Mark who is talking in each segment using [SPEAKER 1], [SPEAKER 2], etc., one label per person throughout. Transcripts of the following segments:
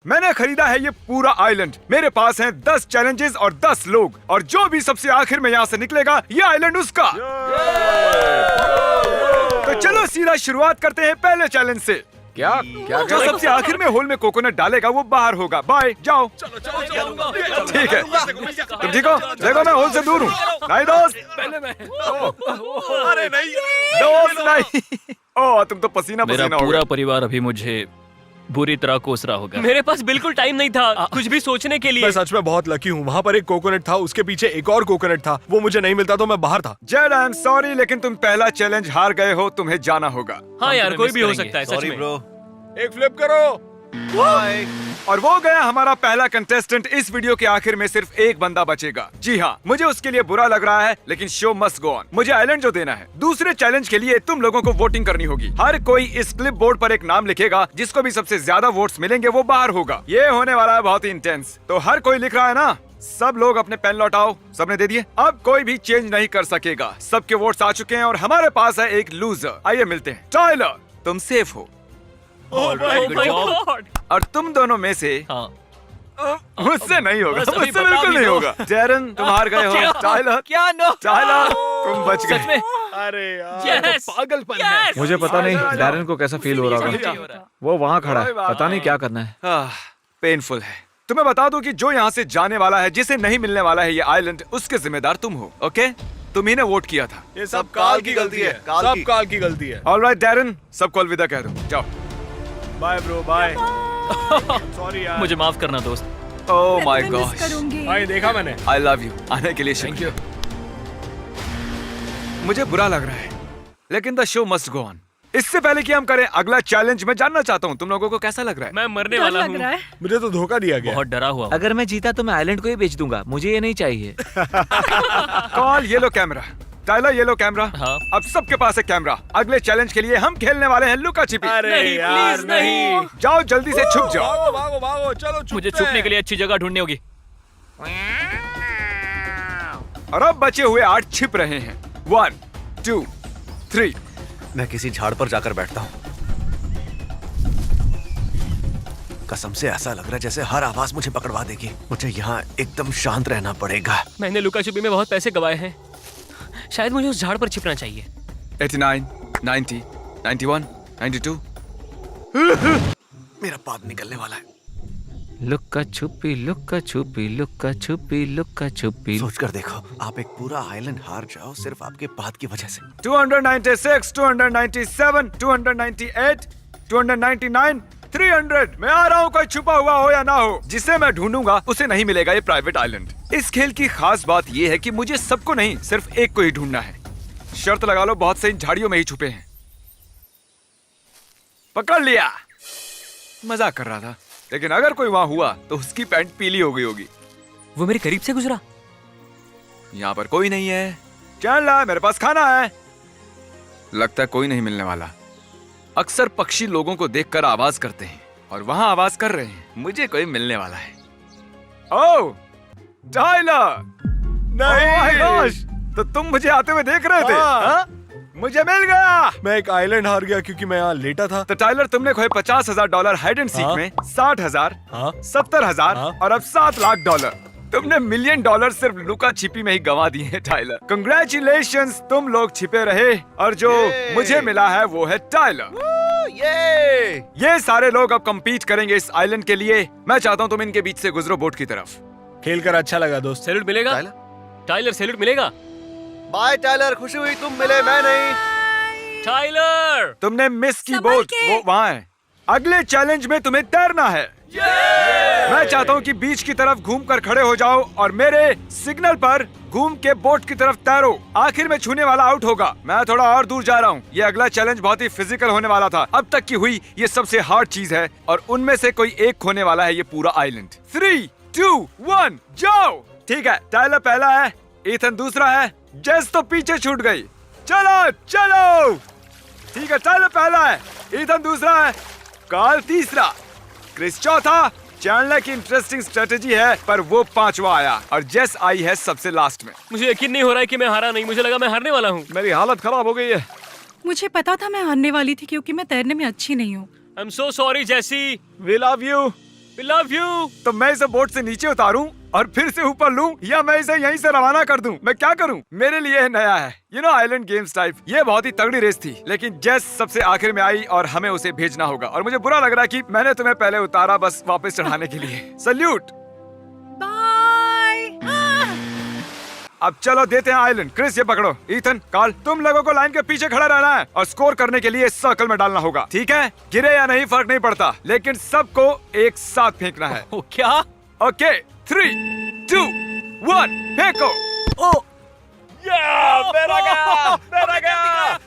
[SPEAKER 1] मैंने खरीदा है ये पूरा आइलैंड। मेरे पास हैं 10 चैलेंजेस और 10 लोग, और जो भी सबसे आखिर में यहाँ से निकलेगा ये आइलैंड उसका। तो चलो सीधा शुरुआत करते हैं पहले चैलेंज से।
[SPEAKER 2] क्या
[SPEAKER 1] जो सबसे आखिर में होल में कोकोनट डालेगा वो बाहर होगा। बाय, जाओ। ठीक है, तुम ठीक हो? देखो मैं होल से दूर हूँ। नहीं दोस्त,
[SPEAKER 3] पहले मैं।
[SPEAKER 1] अरे नहीं दोस्त, नहीं। ओह, तुम तो पसीना
[SPEAKER 3] मेरा
[SPEAKER 1] पसीना हो
[SPEAKER 3] पूरा
[SPEAKER 1] गए।
[SPEAKER 3] परिवार अभी मुझे बुरी तरह कोस रहा होगा।
[SPEAKER 4] मेरे पास बिल्कुल टाइम नहीं था कुछ भी सोचने के लिए।
[SPEAKER 2] मैं सच में बहुत लकी हूँ। वहाँ पर एक कोकोनट था, उसके पीछे एक और कोकोनट था। वो मुझे नहीं मिलता तो मैं बाहर था।
[SPEAKER 1] जेड, आई एम सॉरी, लेकिन तुम पहला चैलेंज हार गए हो। तुम्हें जाना होगा।
[SPEAKER 4] हाँ यार,
[SPEAKER 3] तुम्हें
[SPEAKER 4] कोई
[SPEAKER 3] मिस
[SPEAKER 4] भी हो
[SPEAKER 3] करेंगे।
[SPEAKER 4] सकता है सच में।
[SPEAKER 2] एक फ्लिप करो।
[SPEAKER 1] और वो गया हमारा पहला कंटेस्टेंट। इस वीडियो के आखिर में सिर्फ एक बंदा बचेगा। जी हाँ, मुझे उसके लिए बुरा लग रहा है, लेकिन शो मस्ट गो ऑन। मुझे आइलैंड जो देना है। दूसरे चैलेंज के लिए तुम लोगों को वोटिंग करनी होगी। हर कोई इस क्लिप बोर्ड पर एक नाम लिखेगा। जिसको भी सबसे ज्यादा वोट्स मिलेंगे वो बाहर होगा। ये होने वाला है बहुत ही इंटेंस। तो हर कोई लिख रहा है ना? सब लोग अपने पेन लौटाओ। सबने दे दिए? अब कोई भी चेंज नहीं कर सकेगा। सबके वोट्स आ चुके हैं और हमारे पास है एक लूजर। आइए मिलते हैं। टाइलर, तुम सेफ हो।
[SPEAKER 4] Oh my God!
[SPEAKER 1] और तुम दोनों में से
[SPEAKER 3] हाँ,
[SPEAKER 1] मुझसे नहीं होगा।
[SPEAKER 4] बस अभी
[SPEAKER 1] मुझसे
[SPEAKER 4] बता
[SPEAKER 1] बिल्कुल
[SPEAKER 4] भी
[SPEAKER 1] नहीं
[SPEAKER 4] दो।
[SPEAKER 1] होगा। डेरन, तुम हार गए हो। टाइलर,
[SPEAKER 4] क्या नो?
[SPEAKER 1] टाइलर, तुम बच
[SPEAKER 4] सच
[SPEAKER 1] गए।
[SPEAKER 4] में?
[SPEAKER 2] अरे यार,
[SPEAKER 4] Yes!
[SPEAKER 2] पागलपन है।
[SPEAKER 4] Yes!
[SPEAKER 5] मुझे पता नहीं
[SPEAKER 1] आ जाओ।
[SPEAKER 5] डैरन को कैसा फील हो रहा
[SPEAKER 4] नहीं
[SPEAKER 5] होगा।
[SPEAKER 4] हो रहा।
[SPEAKER 5] वो वहाँ खड़ा है,
[SPEAKER 1] कोई बात
[SPEAKER 5] पता नहीं क्या करना है।
[SPEAKER 1] पेनफुल है। तुम्हें बता दूं कि जो यहाँ से जाने वाला है, जिसे नहीं मिलने वाला है ये आइलैंड, उसके जिम्मेदार तुम हो। ओके, तुम ही ने वोट किया था।
[SPEAKER 2] ये सब काल की गलती है। सब काल की गलती है।
[SPEAKER 1] ऑलराइट डेरन, सबको अलविदा कह दो। जाओ।
[SPEAKER 2] Bye bro, bye. सॉरी यार।
[SPEAKER 3] मुझे माफ करना दोस्त।
[SPEAKER 1] ओह माय
[SPEAKER 6] मैं मिस
[SPEAKER 1] गॉड,
[SPEAKER 6] करूंगी।
[SPEAKER 2] भाई देखा मैंने।
[SPEAKER 1] I love you. आने के लिए थैंक यू। मुझे बुरा लग रहा है, लेकिन the show must go on. इससे पहले कि हम करें अगला चैलेंज, मैं जानना चाहता हूँ तुम लोगों को कैसा लग रहा है।
[SPEAKER 4] मैं मरने
[SPEAKER 6] डर
[SPEAKER 4] वाला
[SPEAKER 6] लग रहा
[SPEAKER 4] हूँ।
[SPEAKER 6] है।
[SPEAKER 2] मुझे तो धोखा दिया गया।
[SPEAKER 3] बहुत डरा हुआ हूँ।
[SPEAKER 5] अगर मैं जीता तो मैं आइलैंड को ही बेच दूंगा, मुझे ये नहीं चाहिए।
[SPEAKER 1] कॉल ये लो कैमरा। टाइलर, ये लो कैमरा।
[SPEAKER 3] हाँ।
[SPEAKER 1] अब सबके पास है कैमरा। अगले चैलेंज के लिए हम खेलने वाले हैं लुका छिपी।
[SPEAKER 2] अरे
[SPEAKER 4] नहीं,
[SPEAKER 2] यार,
[SPEAKER 4] प्लीज नहीं।
[SPEAKER 1] जाओ जल्दी से छुप जाओ।
[SPEAKER 2] भागो भागो भागो, चलो
[SPEAKER 3] मुझे छुपने के लिए अच्छी जगह ढूंढनी होगी।
[SPEAKER 1] और अब बचे हुए 8 छिप रहे हैं। 1 2 3।
[SPEAKER 7] मैं किसी झाड़ पर जाकर बैठता हूँ। कसम से ऐसा लग रहा है जैसे हर आवाज मुझे पकड़वा देगी। मुझे यहाँ एकदम शांत रहना पड़ेगा।
[SPEAKER 4] मैंने लुका छुपी में बहुत पैसे गवाए हैं। शायद मुझे उस झाड़ पर छिपना चाहिए।
[SPEAKER 1] 89 90 91 92।
[SPEAKER 7] मेरा पाद निकलने वाला है।
[SPEAKER 5] लुक्का छुपी लुक्का छुपी लुक्का छुपी लुक्का छुपी।
[SPEAKER 7] सोच कर देखो, आप एक पूरा आइलैंड हार जाओ सिर्फ आपके पाद की वजह से।
[SPEAKER 1] 296 297 298 299 300। मैं आ रहा हूँ, कोई छुपा हुआ हो या ना हो। जिसे मैं ढूंढूंगा उसे नहीं मिलेगा ये प्राइवेट आइलैंड। इस खेल की खास बात ये है कि मुझे सबको नहीं, सिर्फ एक को ही ढूंढना है। शर्त लगा लो, बहुत से इन झाड़ियों में ही छुपे हैं। पकड़ लिया। मजाक कर रहा था, लेकिन अगर कोई वहां हुआ तो उसकी पैंट पीली हो गई होगी।
[SPEAKER 4] वो मेरे करीब से गुजरा।
[SPEAKER 1] यहाँ पर कोई नहीं है। चल ला, मेरे पास खाना है। लगता है कोई नहीं मिलने वाला। अक्सर पक्षी लोगों को देखकर आवाज करते हैं, और वहां आवाज कर रहे हैं। मुझे कोई मिलने वाला है। ओह टाइलर, नहीं। तो तुम मुझे आते हुए देख रहे थे? हाँ? मुझे मिल गया।
[SPEAKER 2] मैं एक आइलैंड हार गया क्योंकि मैं यहाँ लेटा था।
[SPEAKER 1] तो टाइलर, तुमने खोए $50,000 हाइड एंड सीक
[SPEAKER 2] हाँ?
[SPEAKER 1] में, 60,000,
[SPEAKER 2] हाँ?
[SPEAKER 1] 70,000
[SPEAKER 2] हाँ?
[SPEAKER 1] और अब $7 लाख। तुमने $1 मिलियन सिर्फ लुका छिपी में ही गंवा दिए हैं टाइलर। कंग्रेचुलेशंस, तुम लोग छिपे रहे, और जो मुझे मिला है वो है टाइलर। ये सारे लोग अब compete करेंगे इस आइलैंड के लिए। मैं चाहता हूँ तुम इनके बीच से गुजरो बोट की तरफ।
[SPEAKER 2] खेल कर अच्छा लगा दोस्त।
[SPEAKER 4] सैल्यूट मिलेगा? टाइलर सैल्यूट मिलेगा?
[SPEAKER 7] बाय टाइलर, खुशी हुई तुम मिले, मैं नहीं।
[SPEAKER 4] टाइलर!
[SPEAKER 1] तुमने मिस की
[SPEAKER 6] संभल
[SPEAKER 1] बोट,
[SPEAKER 6] के।
[SPEAKER 1] वो वहाँ है। अगले चैलेंज में तुम्हें तैरना है। मैं चाहता हूँ कि बीच की तरफ घूमकर खड़े हो जाओ और मेरे सिग्नल पर घूम के बोट की तरफ तैरो। आखिर में छूने वाला आउट होगा। मैं थोड़ा और दूर जा रहा हूँ। ये अगला चैलेंज बहुत ही फिजिकल होने वाला था। अब तक की हुई ये सबसे हार्ड चीज है, और उनमें से कोई एक खोने वाला है ये पूरा आइलैंड। 3 2 1 जाओ। ठीक है, टाइलर पहला है, ईथन दूसरा है, जेस तो पीछे छूट गई। चलो चलो। ठीक है, टाइलर पहला है, ईथन दूसरा है, कार्ल तीसरा, क्रिस चौथा। चैंडलर की इंटरेस्टिंग स्ट्रेटेजी है, पर वो 5वां आया, और जेस आई है सबसे लास्ट में।
[SPEAKER 4] मुझे यकीन नहीं हो रहा है कि मैं हारा नहीं। मुझे लगा मैं हारने वाला हूँ।
[SPEAKER 1] मेरी हालत खराब हो गई है।
[SPEAKER 6] मुझे पता था मैं हारने वाली थी क्योंकि मैं तैरने में अच्छी नहीं हूँ।
[SPEAKER 4] I'm so sorry, जैसी।
[SPEAKER 1] We love you।
[SPEAKER 4] We love you.
[SPEAKER 1] तो मैं इसे बोट से नीचे उतारूं और फिर से ऊपर लूं या मैं इसे यहीं से रवाना कर दूं? मैं क्या करूं? मेरे लिए यह नया है, आइलैंड गेम्स टाइप। ये बहुत ही तगड़ी रेस थी, लेकिन जेस सबसे आखिर में आई और हमें उसे भेजना होगा। और मुझे बुरा लग रहा है कि मैंने तुम्हें पहले उतारा बस वापस चढ़ाने के लिए। सल्यूट। अब चलो देते हैं आइलैंड। क्रिस ये पकड़ो। ईथन, कार्ल, तुम लोगों को लाइन के पीछे खड़ा रहना है और स्कोर करने के लिए इस सर्कल में डालना होगा, ठीक है? गिरे या नहीं फर्क नहीं पड़ता, लेकिन सबको एक साथ फेंकना है।
[SPEAKER 3] ओ क्या?
[SPEAKER 1] ओके, 3, 2, 1, फेंको।
[SPEAKER 2] मेरा गया।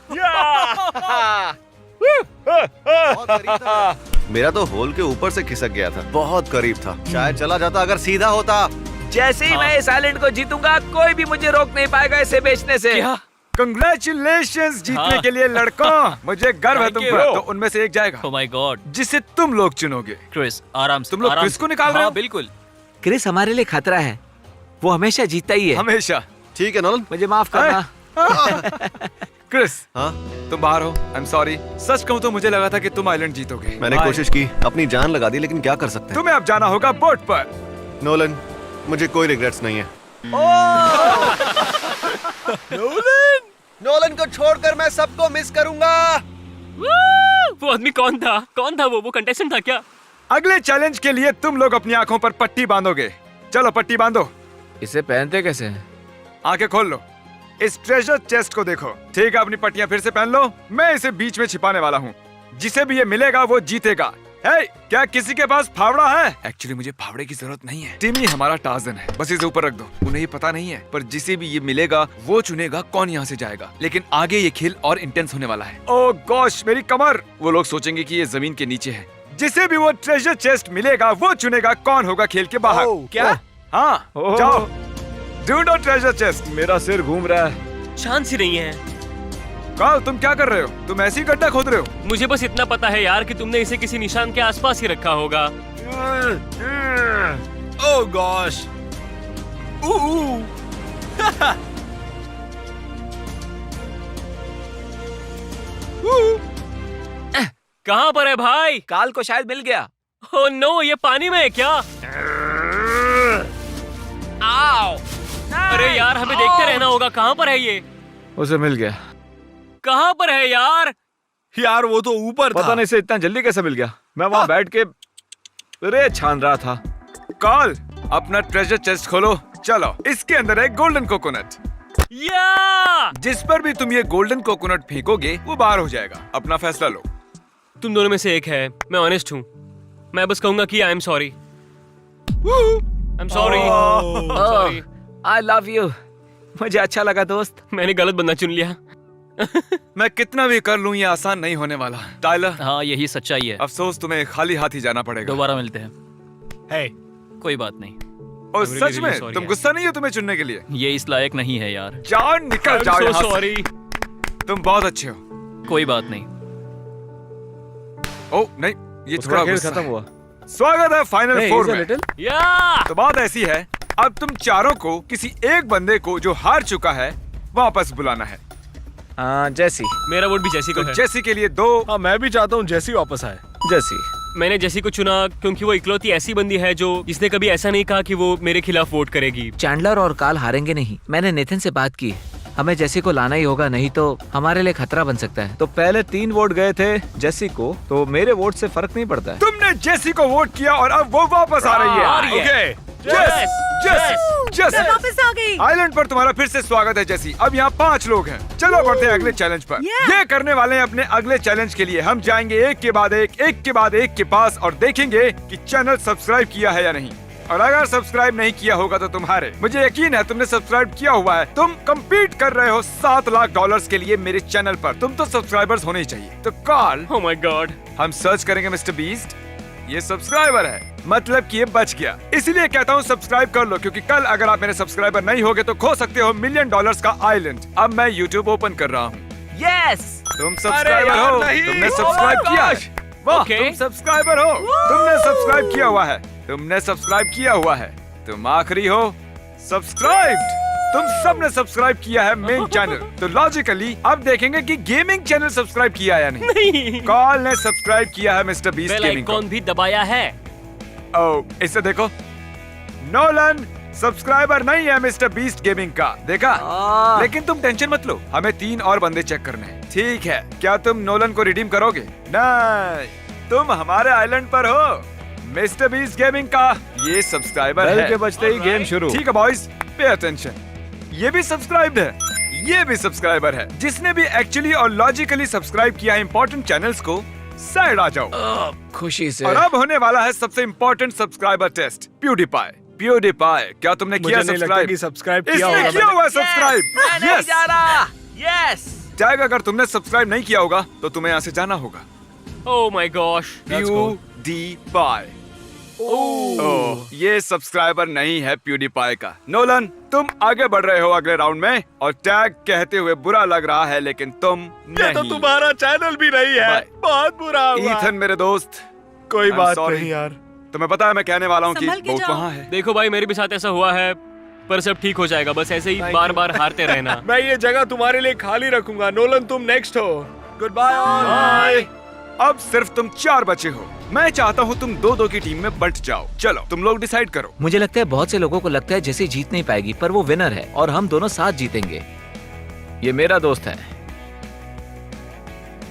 [SPEAKER 7] मेरा तो होल के ऊपर से खिसक गया था, बहुत करीब था। शायद चला जाता अगर सीधा होता।
[SPEAKER 5] जैसे ही मैं इस आइलैंड को जीतूंगा कोई भी मुझे रोक नहीं पाएगा इसे बेचने से।
[SPEAKER 3] क्या?
[SPEAKER 1] कंग्रेचुलेशंस जीतने
[SPEAKER 3] हाँ।
[SPEAKER 1] के लिए लड़कों। मुझे गर्व है
[SPEAKER 3] Thank
[SPEAKER 1] तुम
[SPEAKER 3] you.
[SPEAKER 1] पर। तो उनमें से एक जाएगा
[SPEAKER 3] ओ माय गॉड।
[SPEAKER 1] जिसे तुम लोग चुनोगे।
[SPEAKER 3] क्रिस आराम से।
[SPEAKER 1] तुम लोग
[SPEAKER 3] आराम
[SPEAKER 1] क्रिस
[SPEAKER 3] से।
[SPEAKER 1] को निकाल रहे हो?
[SPEAKER 3] हाँ, बिल्कुल।
[SPEAKER 5] क्रिस हमारे लिए खतरा है, वो हमेशा जीतता ही है।
[SPEAKER 1] हमेशा।
[SPEAKER 7] ठीक है नोलन।
[SPEAKER 5] मुझे माफ करना।
[SPEAKER 1] क्रिस,
[SPEAKER 7] हाँ,
[SPEAKER 1] तुम बाहर हो। I am sorry. सच कहूँ तो मुझे लगा था कि तुम आइलैंड जीतोगे।
[SPEAKER 7] मैंने
[SPEAKER 1] Bye.
[SPEAKER 7] कोशिश की, अपनी जान लगा दी, लेकिन क्या कर सकते हैं।
[SPEAKER 1] तुम्हें अब जाना होगा बोट पर।
[SPEAKER 7] नोलन, मुझे कोई रिग्रेट्स नहीं है। नोलन को छोड़कर मैं सबको मिस करूंगा।
[SPEAKER 4] वो आदमी कौन था? कौन था वो कंटेस्टेंट था क्या?
[SPEAKER 1] अगले चैलेंज के लिए तुम लोग अपनी आंखों पर पट्टी बांधोगे। चलो पट्टी बांधो।
[SPEAKER 5] इसे पहनते कैसे हैं?
[SPEAKER 1] आंखें खोल लो। इस ट्रेजर चेस्ट को देखो। ठीक है, अपनी पट्टियां फिर से पहन लो। मैं इसे बीच में छिपाने वाला हूँ। जिसे भी ये मिलेगा वो जीतेगा। हे, क्या किसी के पास फावड़ा है? एक्चुअली मुझे फावड़े की जरूरत नहीं है। टिमी हमारा टार्जन है, बस इसे ऊपर रख दो। उन्हें ये पता नहीं है, पर जिसे भी ये मिलेगा वो चुनेगा कौन यहाँ से जाएगा। लेकिन आगे ये खेल और इंटेंस होने वाला है। ओह गॉश, मेरी कमर। वो लोग सोचेंगे कि ये जमीन के नीचे है। जिसे भी वो ट्रेजर चेस्ट मिलेगा वो चुनेगा कौन होगा खेल के बाहर।
[SPEAKER 5] क्या?
[SPEAKER 1] हाँ, जाओ ढूंढो ट्रेजर चेस्ट। मेरा सिर घूम रहा है।
[SPEAKER 4] शांत सी नहीं है।
[SPEAKER 1] कार्ल, तुम क्या कर रहे हो? तुम ऐसी गड्ढा खोद रहे हो?
[SPEAKER 4] मुझे बस इतना पता है यार कि तुमने इसे किसी निशान के आसपास ही रखा होगा।
[SPEAKER 2] ओह गॉश।
[SPEAKER 4] कहाँ पर है भाई?
[SPEAKER 5] काल को शायद मिल गया।
[SPEAKER 4] ओह नो, ये पानी में है क्या?
[SPEAKER 5] आओ!
[SPEAKER 4] अरे यार, हमें देखते रहना होगा। कहाँ पर है ये?
[SPEAKER 1] उसे मिल गया।
[SPEAKER 4] कहाँ पर है यार?
[SPEAKER 2] यार वो तो ऊपर था।
[SPEAKER 1] पता नहीं से इतना जल्दी कैसे मिल गया। मैं वहाँ बैठ के रेत छान रहा था। कार्ल, अपना ट्रेजर चेस्ट खोलो। चलो, इसके अंदर है गोल्डन कोकोनट।
[SPEAKER 4] या!
[SPEAKER 1] जिस पर भी तुम ये गोल्डन कोकोनट फेंकोगे वो बाहर हो जाएगा। अपना फैसला लो।
[SPEAKER 4] तुम दोनों में से एक है। मैं ऑनेस्ट हूँ। मैं बस कहूंगा कि I am sorry. I am sorry.
[SPEAKER 5] I love you. मुझे अच्छा लगा दोस्त।
[SPEAKER 4] मैंने गलत बंदा चुन लिया।
[SPEAKER 1] मैं कितना भी कर लूं ये आसान नहीं होने वाला। टाइलर,
[SPEAKER 3] हाँ, यही सच्चाई है।
[SPEAKER 1] अफसोस तुम्हें खाली हाथ ही जाना पड़ेगा।
[SPEAKER 3] दोबारा मिलते हैं।
[SPEAKER 2] Hey,
[SPEAKER 3] कोई बात नहीं।
[SPEAKER 1] और
[SPEAKER 4] I'm really,
[SPEAKER 1] सच
[SPEAKER 4] really
[SPEAKER 1] में
[SPEAKER 4] sorry
[SPEAKER 1] तुम
[SPEAKER 4] यार।
[SPEAKER 1] गुस्सा नहीं हो तुम्हें चुनने के लिए?
[SPEAKER 3] ये इस लायक नहीं है यार।
[SPEAKER 1] जाओ, निकल जाओ यहाँ से।
[SPEAKER 4] सॉरी।
[SPEAKER 1] तुम बहुत अच्छे हो।
[SPEAKER 3] कोई बात नहीं।
[SPEAKER 1] ओ नहीं, ये
[SPEAKER 2] उसका
[SPEAKER 1] थोड़ा
[SPEAKER 2] खेल
[SPEAKER 1] गुस्सा
[SPEAKER 2] खत्म
[SPEAKER 1] है।
[SPEAKER 2] हुआ।
[SPEAKER 1] स्वागत है फाइनल फोर में।
[SPEAKER 4] या!
[SPEAKER 1] तो बात ऐसी है, अब तुम चारों को किसी एक बंदे को जो हार चुका है वापस बुलाना है।
[SPEAKER 5] जैसी।
[SPEAKER 4] मेरा वोट भी जैसी को
[SPEAKER 1] तो
[SPEAKER 4] है।
[SPEAKER 1] जैसी के लिए 2।
[SPEAKER 2] हाँ, मैं भी चाहता हूँ जैसी वापस आए।
[SPEAKER 5] जैसी।
[SPEAKER 4] मैंने जैसी को चुना क्योंकि वो इकलौती ऐसी बंदी है जो जिसने कभी ऐसा नहीं कहा कि वो मेरे खिलाफ वोट करेगी।
[SPEAKER 5] चैंडलर और काल हारेंगे नहीं। मैंने नेथन से बात की, हमें जैसी को लाना ही होगा, नहीं तो हमारे लिए खतरा बन सकता है।
[SPEAKER 6] तो पहले 3 वोट गए थे जैसी को, तो मेरे वोट से फर्क नहीं पड़ता है।
[SPEAKER 1] तुमने जेसी को वोट किया और अब वो वापस आ रही
[SPEAKER 4] आ
[SPEAKER 1] है।
[SPEAKER 4] रही है।
[SPEAKER 2] ओके।
[SPEAKER 1] जेसी
[SPEAKER 8] वापस आ गई।
[SPEAKER 1] आइलैंड पर तुम्हारा फिर से स्वागत है जेसी। अब यहाँ 5 लोग हैं। चलो बढ़ते हैं अगले चैलेंज पर। ये करने वाले हैं अपने अगले चैलेंज के लिए। हम जाएंगे एक के बाद एक के पास और देखेंगे कि चैनल सब्सक्राइब किया है या नहीं। और अगर सब्सक्राइब नहीं किया होगा तो तुम्हारे, मुझे यकीन है तुमने सब्सक्राइब किया हुआ है। तुम कम्पीट कर रहे हो $7 लाख के लिए मेरे चैनल पर। तुम तो सब्सक्राइबर्स होने ही चाहिए। तो कार्ल,
[SPEAKER 4] ओह माय गॉड।
[SPEAKER 1] हम सर्च करेंगे मिस्टर बीस्ट। ये सब्सक्राइबर है, मतलब कि ये बच गया। इसीलिए कहता हूँ सब्सक्राइब कर लो, क्योंकि कल अगर आप मेरे सब्सक्राइबर नहीं होगे तो खो सकते हो $1 मिलियन का आइलैंड। अब मैं YouTube ओपन कर रहा हूँ।
[SPEAKER 5] यस!
[SPEAKER 1] तुम सब्सक्राइबर हो, तुमने सब्सक्राइब किया है। वाह,
[SPEAKER 4] Okay.
[SPEAKER 1] तुम सब्सक्राइबर हो, तुमने सब्सक्राइब किया हुआ है, तुमने सब्सक्राइब किया हुआ है, तुम आखिरी हो सब्सक्राइब्ड। तुम सबने सब्सक्राइब किया है मेन चैनल। तो लॉजिकली अब देखेंगे कि गेमिंग चैनल सब्सक्राइब किया या नहीं।
[SPEAKER 4] नहीं।
[SPEAKER 1] कार्ल ने सब्सक्राइब किया है मिस्टर बीस्ट
[SPEAKER 4] बेल
[SPEAKER 1] गेमिंग को।
[SPEAKER 4] आइकॉन भी दबाया है।
[SPEAKER 1] ओ इसे देखो, नोलन सब्सक्राइबर नहीं है मिस्टर बीस्ट गेमिंग का, देखा? लेकिन तुम टेंशन मत लो, हमें 3 और बंदे चेक करने हैं। ठीक है, क्या तुम नोलन को रिडीम करोगे? नहीं, तुम हमारे आइलैंड पर हो। मिस्टर बीस्ट गेमिंग का ये सब्सक्राइबर
[SPEAKER 6] बेल
[SPEAKER 1] है।
[SPEAKER 6] के बजते ही गेम शुरू।
[SPEAKER 1] ठीक है बॉयज, पे अटेंशन। ये भी सब्सक्राइब्ड है, ये भी सब्सक्राइबर है। जिसने भी एक्चुअली और लॉजिकली सब्सक्राइब किया है इंपॉर्टेंट चैनल्स को, साइड आ जाओ।
[SPEAKER 5] खुशी से।
[SPEAKER 1] और अब होने वाला है सबसे important subscriber test, PewDiePie. PewDiePie, क्या तुमने
[SPEAKER 2] मुझे
[SPEAKER 1] किया
[SPEAKER 2] नहीं लगता कि
[SPEAKER 1] सब्सक्राइब?
[SPEAKER 2] सब्सक्राइब किया
[SPEAKER 1] इसने
[SPEAKER 2] होगा
[SPEAKER 1] किया
[SPEAKER 2] मैंने।
[SPEAKER 1] हुआ सब्सक्राइब। Yes
[SPEAKER 5] yes.
[SPEAKER 1] टैग, अगर तुमने सब्सक्राइब नहीं किया होगा तो तुम्हें यहाँ से जाना होगा।
[SPEAKER 4] Oh my gosh.
[SPEAKER 1] प्यूडीपाई। ओह, ये सब्सक्राइबर नहीं है प्यूडीपाई का। नोलन, तुम आगे बढ़ रहे हो अगले राउंड में, और टैग कहते हुए बुरा लग रहा है, लेकिन तुम
[SPEAKER 2] ये तो
[SPEAKER 1] नहीं।
[SPEAKER 2] तुम्हारा चैनल भी नहीं है।
[SPEAKER 1] बाय।
[SPEAKER 2] बहुत बुरा हुआ।
[SPEAKER 1] ईथन मेरे दोस्त,
[SPEAKER 2] कोई
[SPEAKER 1] I'm
[SPEAKER 2] बात
[SPEAKER 1] sorry।
[SPEAKER 2] नहीं यार।
[SPEAKER 1] तुम्हें पता है मैं कहने वाला हूँ कि
[SPEAKER 8] संभल के
[SPEAKER 1] बहुत
[SPEAKER 8] जाओ।
[SPEAKER 1] वहाँ है।
[SPEAKER 4] देखो भाई, मेरे भी साथ ऐसा हुआ है, पर सब ठीक हो जाएगा। बस ऐसे ही
[SPEAKER 2] Thank
[SPEAKER 4] बार
[SPEAKER 2] you.
[SPEAKER 4] बार हारते रहना।
[SPEAKER 2] मैं ये जगह तुम्हारे लिए खाली रखूंगा। नोलन, तुम नेक्स्ट हो। Goodbye all.
[SPEAKER 1] अब सिर्फ तुम 4 बचे हो। मैं चाहता हूँ तुम 2-2 की टीम में बंट जाओ। चलो तुम लोग डिसाइड करो।
[SPEAKER 5] मुझे लगता है बहुत से लोगों को लगता है जैसे जीत नहीं पाएगी, पर वो विनर है और हम दोनों साथ जीतेंगे। ये मेरा दोस्त है।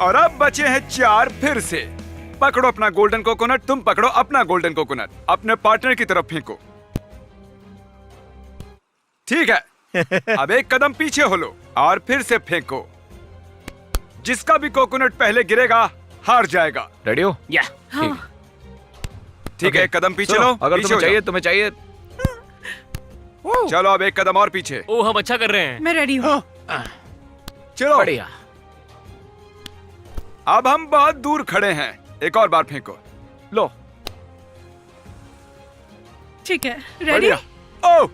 [SPEAKER 1] और अब बचे हैं 4 फिर से। पकड़ो अपना गोल्डन कोकोनट, तुम पकड़ो अपना गोल्डन कोकोनट, अपने पार्टनर की तरफ फेंको। ठीक है, अब एक कदम पीछे हो लो और फिर से फेंको। जिसका भी कोकोनट पहले गिरेगा हार जाएगा।
[SPEAKER 6] रेडी हो?
[SPEAKER 4] या
[SPEAKER 1] ठीक है, एक कदम पीछे
[SPEAKER 6] सुनो,
[SPEAKER 1] लो।
[SPEAKER 6] अगर
[SPEAKER 1] पीछे
[SPEAKER 6] तुम्हें
[SPEAKER 1] हो
[SPEAKER 6] चाहिए चाहिए।
[SPEAKER 1] जाओ। चलो अब एक कदम और पीछे।
[SPEAKER 4] ओ, हम अच्छा कर रहे हैं।
[SPEAKER 8] मैं रेडी हूँ।
[SPEAKER 1] चलो,
[SPEAKER 5] बढ़िया।
[SPEAKER 1] अब हम बहुत दूर खड़े हैं। एक और बार फेंको।
[SPEAKER 6] लो।
[SPEAKER 8] ठीक है, रेडी।
[SPEAKER 1] बढ़िया। ओ,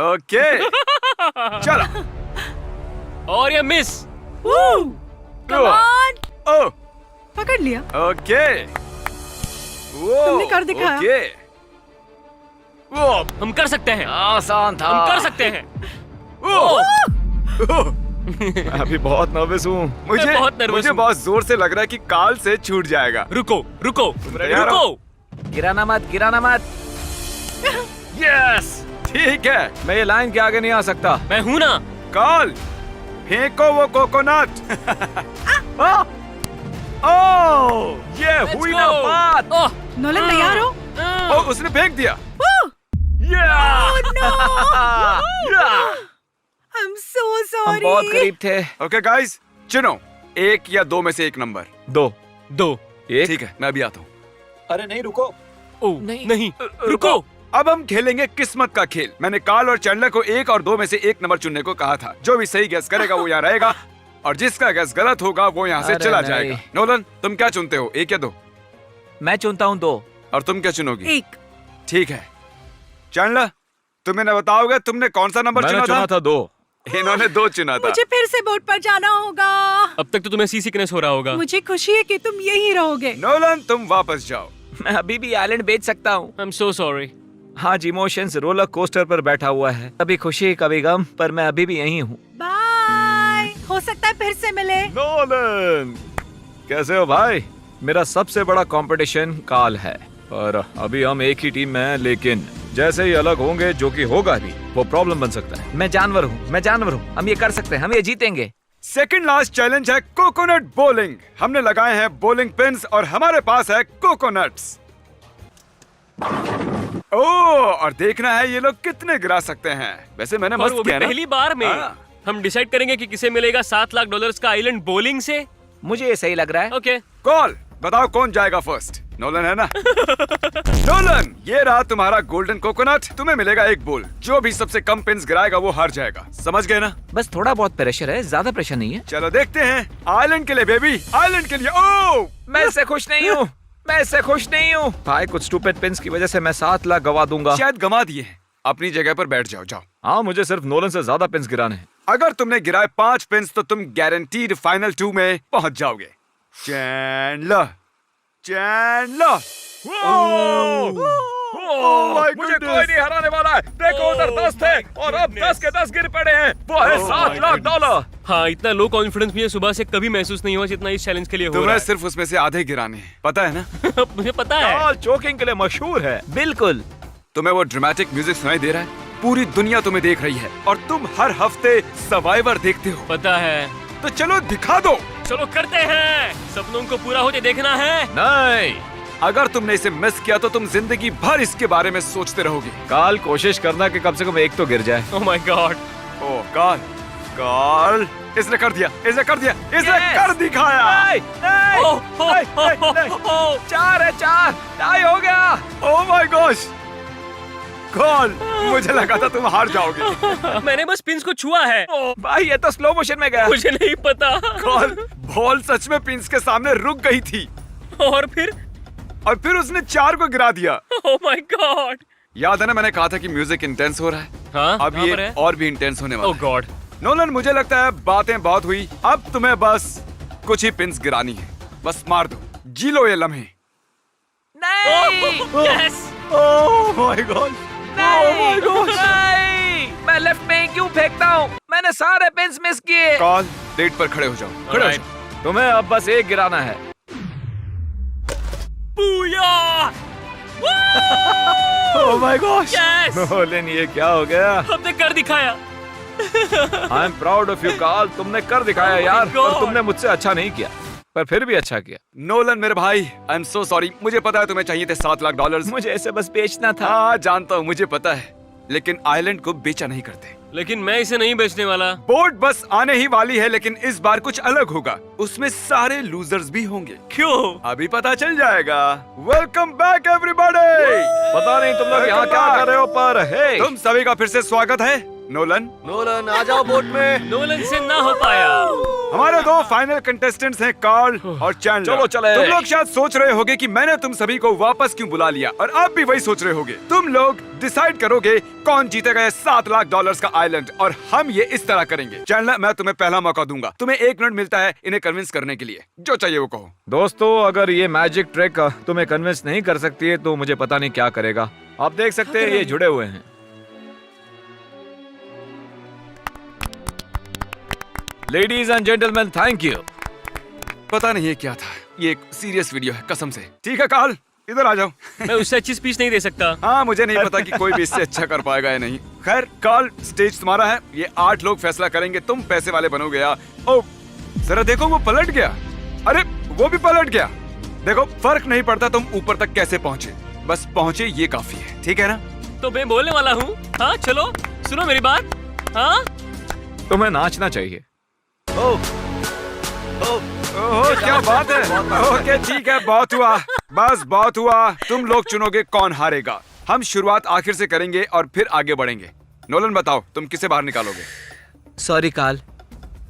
[SPEAKER 1] ओके। चलो।
[SPEAKER 4] और ये मिस।
[SPEAKER 8] कम ऑन,
[SPEAKER 1] ओ,
[SPEAKER 8] पकड़ लिया।
[SPEAKER 1] ओके।
[SPEAKER 8] तुमने कर दिखाया।
[SPEAKER 1] ओके।
[SPEAKER 4] हम कर सकते हैं।
[SPEAKER 5] आसान था।
[SPEAKER 4] हम कर सकते हैं।
[SPEAKER 6] अभी बहुत नर्वस हूँ।
[SPEAKER 1] मुझे
[SPEAKER 4] मैं बहुत nervous
[SPEAKER 1] मुझे
[SPEAKER 4] हूँ।
[SPEAKER 1] बहुत जोर से लग रहा है कि काल से छूट जाएगा।
[SPEAKER 4] रुको रुको
[SPEAKER 1] तैयार हो?
[SPEAKER 4] रुको।
[SPEAKER 5] गिराना मत, गिराना मत।
[SPEAKER 1] यस, ठीक है।
[SPEAKER 6] मैं ये लाइन के आगे नहीं आ सकता।
[SPEAKER 4] मैं हूं ना।
[SPEAKER 1] काल, फेंको वो कोकोनट। ओ, ये
[SPEAKER 4] Let's
[SPEAKER 1] हुई
[SPEAKER 4] go.
[SPEAKER 1] ना बात।
[SPEAKER 4] ओह,
[SPEAKER 8] नोलन तैयार हो?
[SPEAKER 1] ओ, उसने फेंक दिया।
[SPEAKER 8] I'm so
[SPEAKER 5] हम बहुत
[SPEAKER 8] sorry.
[SPEAKER 5] करीब थे।
[SPEAKER 1] ओके गाइस, चुनो 1 या 2 में से एक नंबर।
[SPEAKER 6] 2
[SPEAKER 4] दो।
[SPEAKER 6] एक।
[SPEAKER 1] ठीक है, मैं भी आता हूँ।
[SPEAKER 6] अरे नहीं, रुको।
[SPEAKER 4] ओ,
[SPEAKER 5] नहीं।
[SPEAKER 4] नहीं रुको।
[SPEAKER 1] अब हम खेलेंगे किस्मत का खेल। मैंने काल और चैंडलर को 1 और 2 में से एक नंबर चुनने को कहा था। जो भी सही गैस करेगा वो यहाँ रहेगा, और जिसका गैस गलत होगा वो यहाँ से
[SPEAKER 5] अरे
[SPEAKER 1] चला
[SPEAKER 5] नहीं।
[SPEAKER 1] जाएगा। नोलन, तुम क्या चुनते हो, 1 या 2?
[SPEAKER 5] मैं चुनता हूँ 2।
[SPEAKER 1] और तुम क्या चुनोगी?
[SPEAKER 8] 1।
[SPEAKER 1] ठीक है। चैंडलर, तुम्हें न बताओगे तुमने कौन सा नंबर
[SPEAKER 6] मैंने
[SPEAKER 1] चुना
[SPEAKER 6] चुना था 2।
[SPEAKER 1] इन्होंने 2 चुना था।
[SPEAKER 8] मुझे फिर से बोट पर जाना होगा।
[SPEAKER 4] अब तक तो तुम्हें सी सिकनेस हो रहा होगा।
[SPEAKER 8] मुझे खुशी है कि तुम यहीं रहोगे।
[SPEAKER 1] नोलन, तुम वापस जाओ।
[SPEAKER 5] मैं अभी भी आइलैंड बेच सकता हूँ।
[SPEAKER 4] I am so sorry.
[SPEAKER 6] हाँ, इमोशंस रोलर कोस्टर पर बैठा हुआ है।
[SPEAKER 5] कभी खुशी कभी गम, पर मैं अभी भी यहीं हूँ।
[SPEAKER 8] बाय। हो सकता है फिर से मिले।
[SPEAKER 6] नोलन, कैसे हो भाई? मेरा सबसे बड़ा कंपटीशन काल है, और अभी हम एक ही टीम में हैं, लेकिन जैसे ही अलग होंगे, जो कि होगा भी, वो प्रॉब्लम बन सकता है।
[SPEAKER 5] मैं जानवर हूँ, मैं जानवर हूँ। हम ये कर सकते हैं, हम ये जीतेंगे।
[SPEAKER 1] सेकंड लास्ट चैलेंज है कोकोनट बॉलिंग। हमने लगाए हैं बॉलिंग पिन्स और हमारे पास है कोकोनट्स। और देखना है ये लोग कितने गिरा सकते हैं। वैसे मैंने
[SPEAKER 4] और
[SPEAKER 1] मस्त
[SPEAKER 4] वो भी
[SPEAKER 1] किया ना?
[SPEAKER 4] पहली बार में।
[SPEAKER 1] हाँ।
[SPEAKER 4] हम डिसाइड करेंगे कि किसे मिलेगा $7 लाख का आइलैंड बॉलिंग से।
[SPEAKER 5] मुझे ये सही लग रहा है।
[SPEAKER 4] ओके।
[SPEAKER 1] कॉल, बताओ कौन जाएगा फर्स्ट? नोलन है ना? नोलन, ये रहा तुम्हारा गोल्डन कोकोनट। तुम्हें मिलेगा 1 बॉल। जो भी सबसे कम पिन्स गिराएगा वो हार जाएगा। समझ गए ना?
[SPEAKER 5] बस थोड़ा बहुत प्रेशर है, ज्यादा प्रेशर नहीं है।
[SPEAKER 1] चलो देखते हैं। आइलैंड के लिए बेबी, आइलैंड के लिए। ओ,
[SPEAKER 5] मैं इससे खुश नहीं हूँ, मैं इससे खुश नहीं हूँ।
[SPEAKER 6] भाई, कुछ स्टूपिड पिन्स की वजह से मैं 7 लाख गवा दूंगा।
[SPEAKER 1] शायद गमा दिए हैं। अपनी जगह पर बैठ जाओ। जाओ।
[SPEAKER 6] हाँ, मुझे सिर्फ नोलन से ज्यादा पिन्स गिराने हैं।
[SPEAKER 1] अगर तुमने गिराए 5 पिन्स तो तुम गारंटीड फाइनल 2 में पहुंच जाओगे। Chandler, Chandler.
[SPEAKER 6] मुझे कोई नहीं हराने वाला है। देखो उधर 10 थे और अब 10 के 10 गिर पड़े हैं। वो है $7 लाख।
[SPEAKER 4] हाँ, इतना लो कॉन्फिडेंस मुझे सुबह से कभी महसूस नहीं हुआ जितना इस चैलेंज के लिए हो रहा
[SPEAKER 1] तुम्हें सिर्फ उसमें से आधे गिराने हैं, पता है ना?
[SPEAKER 4] है। मुझे पता है।
[SPEAKER 6] काल चोकिंग के लिए मशहूर है।
[SPEAKER 5] बिल्कुल।
[SPEAKER 1] तुम्हें वो ड्रामेटिक म्यूजिक सुनाई दे रहा है? पूरी दुनिया तुम्हें देख रही है और तुम हर हफ्ते सर्वाइवर देखते हो।
[SPEAKER 4] पता है।
[SPEAKER 1] तो चलो दिखा दो।
[SPEAKER 4] चलो करते हैं। सपनों को पूरा होते देखना है।
[SPEAKER 6] नहीं,
[SPEAKER 1] अगर तुमने इसे मिस किया तो तुम जिंदगी भर इसके बारे में सोचते रहोगे।
[SPEAKER 6] काल कोशिश करना कि कम से कम एक तो गिर जाए।
[SPEAKER 4] Oh my God.
[SPEAKER 1] ओ काल, काल, इसने कर दिया, इसने कर दिया, इसने कर दिखाया।
[SPEAKER 4] ओह,
[SPEAKER 6] 4 है, 4 टाई हो गया।
[SPEAKER 1] ओह माय गॉश, काल, मुझे लगा था तुम हार जाओगे।
[SPEAKER 4] मैंने बस पिंस को छुआ है।
[SPEAKER 6] भाई ये तो स्लो मोशन में गया।
[SPEAKER 4] मुझे नहीं पता।
[SPEAKER 1] काल, बॉल सच में पिंस के सामने रुक गई थी
[SPEAKER 4] और फिर
[SPEAKER 1] उसने 4 को गिरा दिया।
[SPEAKER 4] Oh my God.
[SPEAKER 1] याद है ना, मैंने कहा था कि म्यूजिक इंटेंस हो रहा है।
[SPEAKER 4] हाँ,
[SPEAKER 1] अब
[SPEAKER 4] कहाँ
[SPEAKER 1] ये
[SPEAKER 4] पर है?
[SPEAKER 1] और भी इंटेंस होने वाला
[SPEAKER 4] ओह
[SPEAKER 1] है।
[SPEAKER 4] गॉड।
[SPEAKER 1] नोलन, मुझे लगता है बातें बहुत हुई, अब तुम्हें बस कुछ ही पिंस गिरानी है। बस मार दो, जी लो ये लम्हे।
[SPEAKER 4] यस।
[SPEAKER 6] Oh my God.
[SPEAKER 5] नहीं, मैं लेफ्ट में ही क्यों फेंकता हूँ? मैंने सारे पिंस मिस किए।
[SPEAKER 1] काल, डेट पर खड़े हो जाओ, खड़े हो
[SPEAKER 4] Alright.
[SPEAKER 1] जाओ।
[SPEAKER 6] तुम्हें अब बस एक गिराना है।
[SPEAKER 4] Booyah!
[SPEAKER 6] Oh my gosh.
[SPEAKER 4] Yes!
[SPEAKER 6] Nolan, ये क्या हो गया?
[SPEAKER 4] हमने कर दिखाया।
[SPEAKER 6] I am proud of you काल, तुमने कर दिखाया
[SPEAKER 4] Oh my
[SPEAKER 6] यार।
[SPEAKER 4] God.
[SPEAKER 6] और तुमने मुझसे अच्छा नहीं किया, पर फिर भी अच्छा किया।
[SPEAKER 1] नोलन मेरे भाई, आई एम सो सॉरी। मुझे पता है तुम्हें चाहिए थे $7 लाख।
[SPEAKER 6] मुझे ऐसे बस बेचना था।
[SPEAKER 1] हाँ जानता हूँ, मुझे पता है, लेकिन आइलैंड को बेचा नहीं करते।
[SPEAKER 4] लेकिन मैं इसे नहीं बेचने वाला।
[SPEAKER 1] बोट बस आने ही वाली है, लेकिन इस बार कुछ अलग होगा। उसमें सारे लूजर्स भी होंगे।
[SPEAKER 4] क्यों?
[SPEAKER 1] अभी पता चल जाएगा। Welcome back everybody.
[SPEAKER 6] पता नहीं तुम लोग यहाँ क्या कर रहे हो, पर हे,
[SPEAKER 1] तुम सभी का फिर से स्वागत है। नोलन,
[SPEAKER 7] नोलन आ जाओ बोट में।
[SPEAKER 4] नोलन से ना हो पाया।
[SPEAKER 1] हमारे 2 फाइनल कंटेस्टेंट्स हैं, कार्ल और चैंडलर।
[SPEAKER 6] चलो चले।
[SPEAKER 1] तुम लोग शायद सोच रहे होगे कि मैंने तुम सभी को वापस क्यों बुला लिया, और आप भी वही सोच रहे होगे। तुम लोग डिसाइड करोगे कौन जीतेगा ये $7 लाख का आइलैंड, और हम ये इस तरह करेंगे। चैंडलर, मैं तुम्हें पहला मौका दूंगा। तुम्हें 1 मिनट मिलता है इन्हें कन्विंस करने के लिए। जो चाहिए वो कहो।
[SPEAKER 6] दोस्तों, अगर ये मैजिक ट्रिक तुम्हें कन्विंस नहीं कर सकती है तो मुझे पता नहीं क्या करेगा। आप देख सकते हैं ये जुड़े हुए हैं। Ladies and gentleman, thank you.
[SPEAKER 1] पता नहीं ये क्या था, ये एक सीरियस वीडियो है कसम से। ठीक है कार्ल, इधर आ जाओ।
[SPEAKER 4] मैं उससे अच्छी स्पीच नहीं दे सकता।
[SPEAKER 1] हाँ, मुझे नहीं पता कि कोई भी इससे अच्छा कर पाएगा या नहीं। खैर कार्ल, स्टेज तुम्हारा है। ये 8 लोग फैसला करेंगे, तुम पैसे वाले बनोगे या। ओ जरा देखो, वो पलट गया। अरे वो भी पलट गया। देखो, फर्क नहीं पड़ता तुम ऊपर तक कैसे पहुंचे, बस पहुंचे ये काफी है। ठीक है ना?
[SPEAKER 4] तो मैं बोलने वाला हूँ। हाँ चलो, सुनो मेरी बात। हाँ,
[SPEAKER 6] तुम्हें नाचना चाहिए।
[SPEAKER 1] ओह क्या बात है। ओके ठीक है, बहुत हुआ, बस बहुत हुआ। तुम लोग चुनोगे कौन हारेगा। हम शुरुआत आखिर से करेंगे और फिर आगे बढ़ेंगे। नोलन बताओ, तुम किसे बाहर निकालोगे?
[SPEAKER 5] सॉरी काल,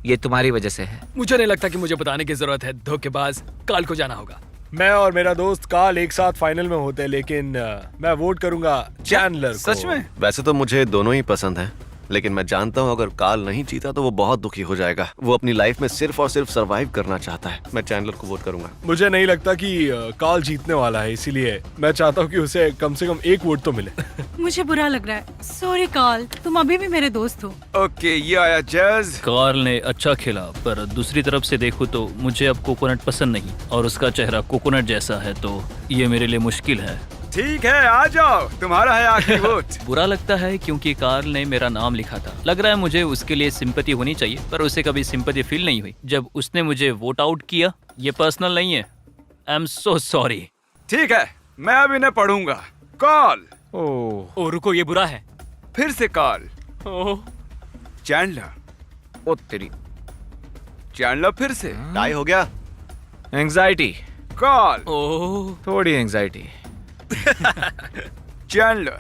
[SPEAKER 5] ये तुम्हारी वजह से है।
[SPEAKER 3] मुझे नहीं लगता कि मुझे बताने की जरूरत है। धोखेबाज, काल को जाना होगा।
[SPEAKER 2] मैं और मेरा दोस्त काल एक साथ फाइनल में होते हैं, लेकिन मैं वोट करूंगा चैंडलर को।
[SPEAKER 1] सच में?
[SPEAKER 7] वैसे तो मुझे दोनों ही पसंद हैं, लेकिन मैं जानता हूँ अगर काल नहीं जीता तो वो बहुत दुखी हो जाएगा। वो अपनी लाइफ में सिर्फ और सिर्फ सरवाइव करना चाहता है। मैं चैंडलर को वोट करूंगा।
[SPEAKER 2] मुझे नहीं लगता कि काल जीतने वाला है, इसीलिए मैं चाहता हूँ कि उसे कम से कम 1 वोट तो मिले।
[SPEAKER 8] मुझे बुरा लग रहा है। सॉरी कार्ल, तुम अभी भी मेरे दोस्त हो।
[SPEAKER 1] ओके, ये आया जज।
[SPEAKER 3] कार्ल ने अच्छा खेला, पर दूसरी तरफ से देखूं तो मुझे अब कोकोनट पसंद नहीं, और उसका चेहरा कोकोनट जैसा है, तो ये मेरे लिए मुश्किल है।
[SPEAKER 1] ठीक है, आ जाओ, तुम्हारा है आखिरी वोट।
[SPEAKER 3] बुरा लगता है क्योंकि कार्ल ने मेरा नाम लिखा था। लग रहा है मुझे उसके लिए सिंपैथी होनी चाहिए, पर उसे कभी सिंपैथी फील नहीं हुई जब उसने मुझे वोट आउट किया। ये पर्सनल नहीं है। I am so sorry.
[SPEAKER 1] ठीक है, मैं अब इन्हें पढ़ूंगा। कॉल।
[SPEAKER 4] ओ रुको, ये बुरा है।
[SPEAKER 1] फिर से कॉल।
[SPEAKER 4] ओह,
[SPEAKER 1] चैंडलर।
[SPEAKER 6] ओ तेरी।
[SPEAKER 1] चैंडलर फिर से।
[SPEAKER 7] टाई हो गया।
[SPEAKER 6] Anxiety,
[SPEAKER 1] call.
[SPEAKER 4] ओह,
[SPEAKER 6] थोड़ी एंजाइटी।
[SPEAKER 1] चैंडलर।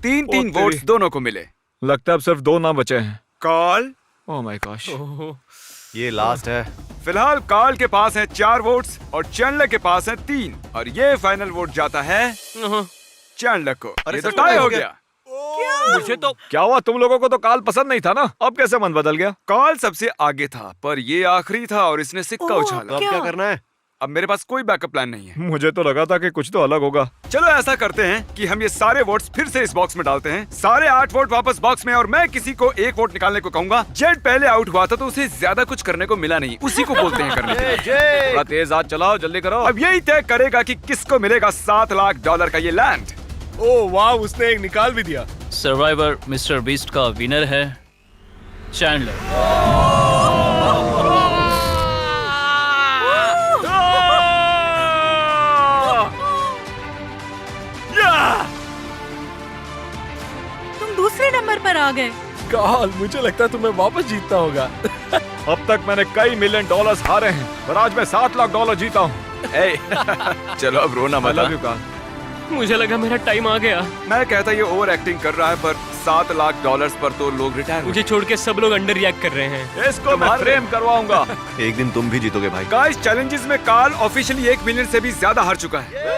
[SPEAKER 1] 3-3
[SPEAKER 6] ओ तेरी।
[SPEAKER 1] वोट्स दोनों को मिले।
[SPEAKER 6] लगता है अब सिर्फ 2 नाम बचे हैं।
[SPEAKER 1] Call.
[SPEAKER 6] Oh my gosh.
[SPEAKER 4] Oh,
[SPEAKER 7] ये लास्ट है।
[SPEAKER 1] फिलहाल कॉल के पास हैं 4 वोट्स और चैंडलर के पास हैं 3, और ये फाइनल वोट जाता है
[SPEAKER 4] ओह,
[SPEAKER 1] चैंडलर को।
[SPEAKER 7] अरे
[SPEAKER 1] ये तो
[SPEAKER 7] सच में
[SPEAKER 1] टाई
[SPEAKER 7] हो
[SPEAKER 1] हो
[SPEAKER 7] गया।
[SPEAKER 1] गया।
[SPEAKER 4] मुझे तो
[SPEAKER 6] क्या हुआ, तुम लोगों को तो काल पसंद नहीं था ना? अब कैसे मन बदल गया?
[SPEAKER 1] कॉल सबसे आगे था, पर ये आखिरी था और इसने सिक्का
[SPEAKER 8] ओह,
[SPEAKER 1] उछाला।
[SPEAKER 7] तो अब क्या करना है?
[SPEAKER 1] अब मेरे पास कोई बैकअप प्लान नहीं है।
[SPEAKER 6] मुझे तो लगा था कि कुछ तो अलग होगा।
[SPEAKER 1] चलो ऐसा करते हैं कि हम ये सारे वोट्स फिर से इस बॉक्स में डालते हैं, सारे 8 वोट वापस बॉक्स में, और मैं किसी को 1 वोट निकालने को कहूंगा। जेड पहले आउट हुआ था तो उसे ज्यादा कुछ करने को मिला नहीं, उसी को बोलते हैं करने के लिए।
[SPEAKER 6] थोड़ा तेज हाथ चलाओ, जल्दी करो।
[SPEAKER 1] अब यही तय करेगा कि किसको मिलेगा $7 लाख का ये लैंड।
[SPEAKER 2] ओह वाह, उसने एक निकाल भी दिया।
[SPEAKER 3] सर्वाइवर मिस्टर बीस्ट का विनर है चैंडलर।
[SPEAKER 8] तुम दूसरे नंबर पर आ गए।
[SPEAKER 2] काल, मुझे लगता है तुम्हें वापस जीतना होगा।
[SPEAKER 6] अब तक मैंने कई $1 मिलियन हारे हैं, पर आज मैं $7 लाख जीता हूँ।
[SPEAKER 1] चलो अब रोना मत।
[SPEAKER 6] I love you, काल।
[SPEAKER 4] मुझे लगा मेरा टाइम आ गया।
[SPEAKER 1] मैं कहता ये ओवर एक्टिंग कर रहा है, पर $7 लाख पर तो लोग रिटायर
[SPEAKER 4] मुझे छोड़ के सब लोग अंडर रिएक्ट कर रहे हैं।
[SPEAKER 6] इसको मैं फ्रेम करवाऊंगा।
[SPEAKER 7] एक दिन तुम भी जीतोगे भाई।
[SPEAKER 1] गाइस, चैलेंजेस में कार्ल ऑफिशियली 1 मिलियन से भी ज्यादा हार चुका है।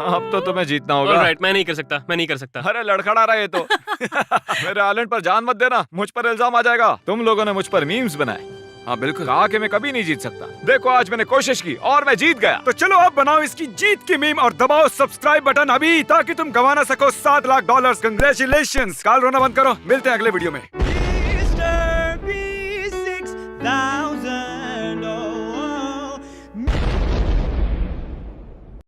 [SPEAKER 6] अब तो तुम्हें जीतना होगा।
[SPEAKER 4] ऑलराइट, मैं नहीं कर सकता, मैं नहीं कर सकता।
[SPEAKER 6] अरे लड़खड़ा रहा है ये तो। मेरे आइलैंड पर जान मत देना, मुझ पर इल्जाम आ जाएगा। तुम लोगों ने मुझ पर मीम्स बनाए।
[SPEAKER 1] हाँ बिल्कुल।
[SPEAKER 6] कहा कि मैं कभी नहीं जीत सकता। देखो आज मैंने कोशिश की और मैं जीत गया।
[SPEAKER 1] तो चलो अब बनाओ इसकी जीत की मीम और दबाओ सब्सक्राइब बटन अभी, ताकि तुम गवा ना सको $7 लाख। कंग्रेचुलेशंस। कार्ल, रोना बंद करो। मिलते हैं अगले वीडियो में।